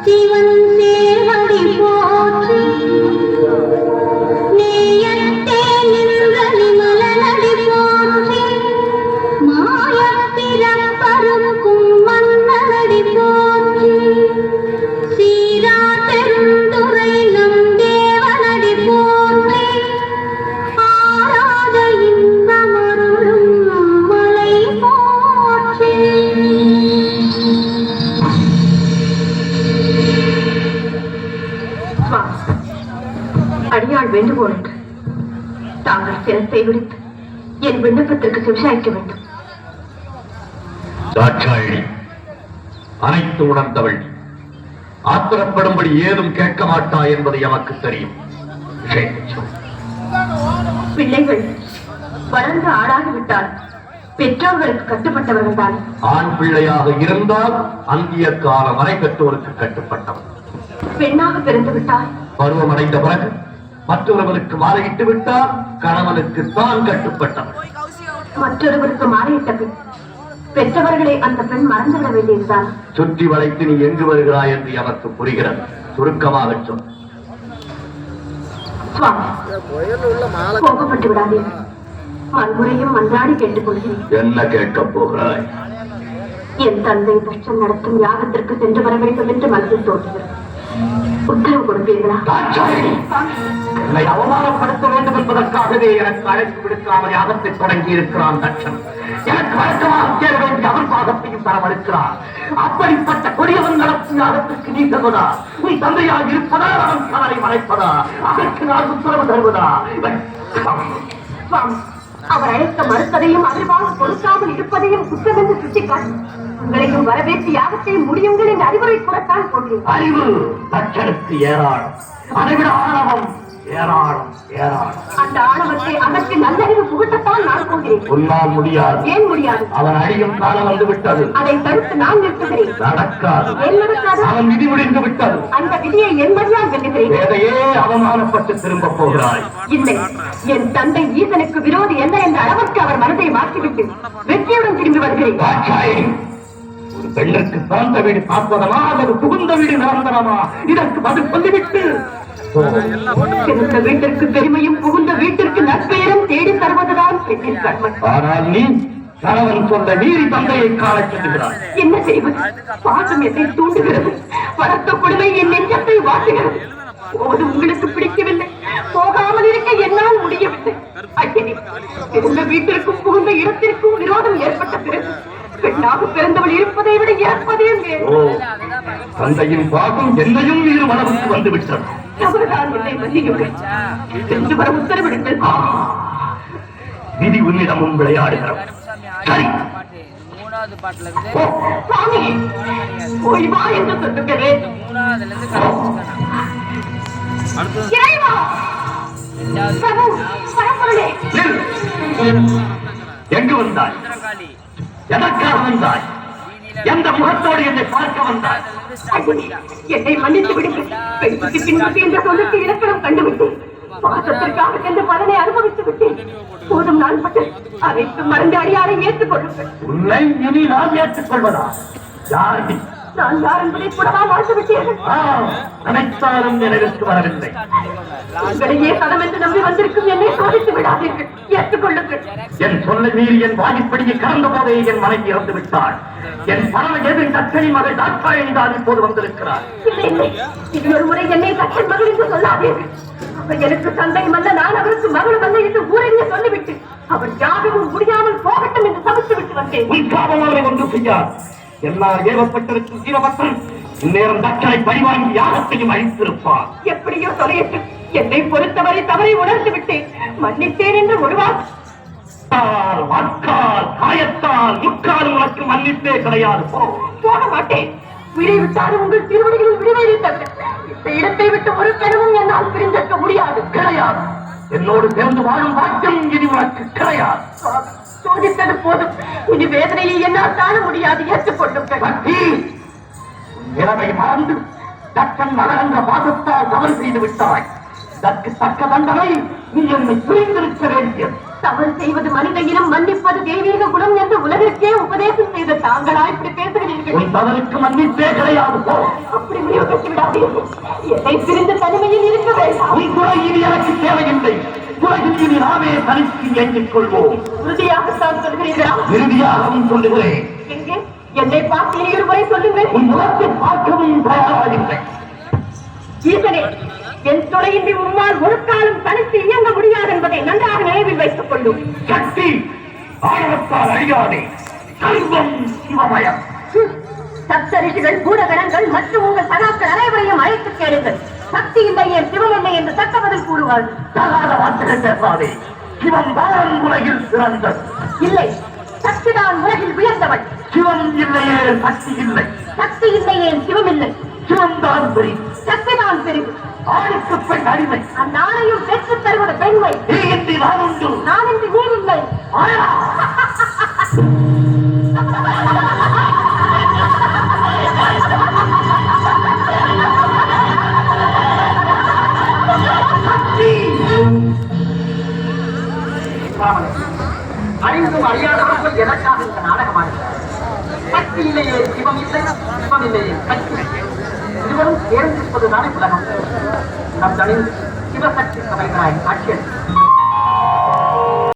சிவன் சேவடி போற்றி நேயத்தே நின்ற நிமலனடி போற்றி மாயப்பிறப்பருக்கும் மன்னனடி போற்றி சீரா பெருந்துரை நம் தேவனடி போற்றி ஆராத இன்பமருளும் மலை போற்றி. அடியாள் வேண்டுகோள் என்று தாங்கள் சிரத்தை விடுத்து என் விண்ணப்பத்திற்கு செவிசாய்க்க வேண்டும். தாட்சாயணி அனைத்து உணர்ந்தவள், ஆத்திரப்படும்படி ஏதும் கேட்க மாட்டாய் என்பது எமக்கு தெரியும். பிள்ளைகள் வளர்ந்து ஆளாகிவிட்டால் பெற்றோர்களுக்கு கட்டுப்பட்டவர்கள் தான். ஆண் பிள்ளையாக இருந்தால் அந்திய காலம் வரை பெற்றோருக்கு கட்டுப்பட்டவன். பெண்ணாக பிறந்து விட்டால் பருவம் அடைந்த பிறகு மற்றொருவருக்கு மாலையிட்டு விட்டால் கணவனுக்கு தான் கட்டுப்பட்டவன். மற்றொருவருக்கு மாலையிட்ட பின் பெற்றவர்களை அந்த பெண் மறந்துவிட வேண்டியதுதான். சுற்றி வளைத்து நீ எங்கு வருகிறாய் என்று எனக்கு புரிகிறது. சுருக்கமாக சொல். கோபப்பட்டு விடாதீர்கள். மறுமுறையும் மன்றாடி கேட்டுக் கொள்கிறேன். என்ன கேட்கப் போகிறாய்? என் தந்தை தட்சம் நடத்தும் யாகத்திற்கு சென்று வர வேண்டும் என்று மனதில் தோன்றுகிறது. உத்தரவு கொடுப்பீர்களா? என்னை அவமானப்படுத்த வேண்டும் என்பதற்காகவே எனக்கு அழைப்பு விடுக்காமல் யாகத்தை தொடங்கி இருக்கிறான் தட்சன். எனக்கு வழக்கமாக சேர வேண்டிய அவர் பாகத்தையும் தர மறுக்கிறார். அப்படிப்பட்ட கொடியவன் நடத்தும் யாகத்திற்கு நீ தருவதா? நீ தந்தையாக இருப்பதா? அவன் கவலை மறைப்பதா? அதற்கு நான் உத்தரவு தருவதா? அவர் அழைக்க மறுத்ததையும் அறிவாக கொடுக்காமல் இருப்பதையும் குற்றம் என்று சுட்டிக்காட்டு. உங்களையும் வரவேற்று யாகத்தையும் முடியுங்கள் என்று அறிவுரை கூறத்தான் போகிறேன். அறிவு தட்சனுக்கு ஏராளம், அதைவிட ஆணவம் ஏராளம் ஏராளம். அந்த ஆணவத்தை அகற்றி நல்லறிவு புகட்டத்தான் நான் போகிறேன். உன்னால் முடியாது. ஏன் முடியாது? அவன் அழியும் காலம் வந்து விட்டது. அதை தடுத்து நான் நிறுத்துகிறேன். நடக்காது. ஏன் நடக்காது? அவன் விதி முடிந்து விட்டது. அந்த விதியை என் வழியால் வெல்லுகிறேன். எதையே அவமானப்பட்டு திரும்ப போகிறாய். இல்லை, என் தந்தை ஈசனுக்கு விரோதி என்ன என்ற அளவுக்கு அவர் மனதை மாற்றிவிட்டு வெற்றியுடன் திரும்பி வருகிறேன். ஒரு பெண்ணுக்கு பிறந்த வீடு பார்ப்பதமா அல்லது புகுந்த வீடு நிரந்தரமா? இதற்கு பதில் சொல்லிவிட்டு பிறந்த வீட்டிற்கு பெருமையும் புகுந்த வீட்டிற்கு நற்பெயரும் தேடி தருவதுதான் பெண்ணின் கடமை. ஆனால் நீ கணவன் சொல்ல மீறி தந்தையை காண செல்கிறாய். என்ன செய்வது? பாசம் என்னை தூண்டுகிறது. வளர்த்த கொடுமை என் நெஞ்சத்தை வாட்டுகிறது. போது உங்களுக்கு பிடிக்கவில்லை, போகாமல் இருக்க என்னால் முடியவில்லை. ஐயனே, பிறந்த வீட்டிற்கும் புகுந்த இடத்திற்கும் விரோதம் ஏற்பட்ட பிறகு பெண்ணாக பிறந்தவள் இருப்பதை விட இறப்பதே மேல். தந்தையின் பாகம் என்னையும் மீது மனவுக்கு வந்துவிட்டது. அவர்தான் என்னை மன்னியுங்கள். சென்று வர உத்தரவிடுங்கள். விதி உன்னிடமும் விளையாடுகிறோம். சுவாமி, போய் வா என்று சொல்லுகிறேன். எங்கு வந்தாய்? எதற்காக வந்தாய்? எந்த முகத்தோடு என்னை பார்க்க வந்தாய்? என்னை மன்னித்து விடுங்கள். பெண்ணுக்கு பின்பற்றி என்ற சொல்லுக்கு இலக்கணம் கண்டுவிட்டேன். பாசத்திற்காக சென்ற பலனை அனுபவித்து விட்டேன். போதும், நான் பட்டு அனைத்து மறந்து அடியாரை ஏற்றுக்கொள்ளுங்கள். உன்னை இனி நான் ஏற்றுக்கொள்வதா? யார் நீ? நான் யார் என்பதை கூடவா மறந்து விட்டீர்கள்? நினைத்தாலும் நினைவுக்கு வரவில்லை. உங்களையே சதம் என்று நம்பி வந்திருக்கும் என்னை சோதித்து விடாதீர்கள். ஏற்றுக்கொள்ளுங்கள். என் சொல்லை மீறி என் வாய்ப்படியை கடந்த போதே என் மனைவி இறந்து விட்டாள். என் பரவ எதிர் தட்சணி மகள் தாட்சாயணி தான் இப்போது வந்திருக்கிறார். இல்லை இல்லை, இன்னொரு முறை என்னை தட்சன் மகள் என்று சொல்லாதீர்கள். அவர் எனக்கு தந்தை மல்ல, நான் அவருக்கு மகள் மல்ல என்று ஊரறிய சொல்லிவிட்டு அவர் யாரும் முடியாமல் போகட்டும் என்று சமைத்து விட்டு வந்தேன். உன் காவலாளரை ஒன்று செய்யார். என்னால் ஏவப்பட்டிருக்கும் வீரபத்ரன் இந்நேரம் தட்சனை பழிவாங்கி யாகத்தையும் அழித்திருப்பார். எப்படியோ தொலையற்று, என்னை பொறுத்தவரை தவறை உணர்ந்து விட்டேன். மன்னித்தேன் என்று ஒருவார் வாக்கால் காயத்தால் முக்கால் உனக்கு மன்னிப்பே கிடையாது. போக மாட்டேன். உயிரை விட்டாலும் உங்கள் திருவடிகளில் விடுவதை தவிர இந்த இடத்தை விட்டு ஒரு கனவும் என்னால் பிரிந்திருக்க முடியாது. கிடையாது. என்னோடு சேர்ந்து வாழும் வாக்கியம் இனி உனக்கு கிடையாது. சோதித்தது போதும். இனி வேதனையை என்னால் தாழ முடியாது. ஏற்றுக்கொள்ளுங்கள். இரவை மறந்து தக்கன் மகன் என்ற பாதத்தால் தவறு செய்து விட்டாய். அதற்கு தக்க தண்டனை நீ என்னை புரிந்திருக்க வேண்டியது. தவறு செய்வது மனித இனம், மன்னிப்பது தெய்வீக குணம் என்று உலகிற்கே உபதேசம் செய்த தாங்களா இப்படி பேசுகிறீர்கள்? மன்னிக்க உன் தவறுக்கு மன்னிப்பே கிடையாது போ. அப்படி முடிவு பெற்று விடாதீர்கள். என்னை பிரிந்த தனிமையில் இருக்க வேண்டாம். உன் குறை இனி எனக்கு தேவையில்லை. உலகில் இனி நாமே தனித்து எண்ணிக் கொள்வோம். உறுதியாகத்தான் சொல்கிறீர்களா? இறுதியாகவும் சொல்லுகிறேன். எங்கே என்னை பார்த்து இனி ஒரு முறை சொல்லுங்கள். உன் முகத்தை பார்க்கவும் தயாராகின்றேன். ஈசனே, என் துணையின்றி உம்மால் ஒரு காலம் தனித்து இயங்க முடியாது என்பதை நன்றாக நினைவில் வைத்துக் கொள்ளும். சக்தி ஆணவத்தால் அழியாதே. சர்வம் சிவமயம். சப்தரிஷிகள், பூதகணங்கள் மற்றும் உங்கள் சகாக்கள் அனைவரையும் அழைத்து கேளுங்கள். சக்தி இல்லையே சிவம் இல்லை என்று தக்க பதில் கூறுவார்கள். தகாத வார்த்தைகள் பேசாதே. சிவம் தான் உலகில் சிறந்தது. இல்லை, சக்திதான் உலகில் உயர்ந்தவள். சிவம் இல்லையே சக்தி இல்லை. சக்தி இல்லையே சிவம் இல்லை. சிவம் தான் பெரிய. சக்திதான் பெரிது. ஆணுக்கு பெண் அடிமை. அந்நாளையும் பெற்றுத் தருவது பெண்மை. நீ இன்றி நான் உண்டு. நான் இன்று நீர் இல்லை. ஆயா! அறிந்தும் அறியாதவர்கள் எதற்காக இந்த நாடகமாகிறது? சக்தி இல்லையே சிவம் இல்லை, சிவம் இல்லையே சக்தி. இருவரும் சேர்ந்திருப்பதுதானே உலகம். நம் தனிந்து சிவசக்தி சபைகளாய் ஆட்சி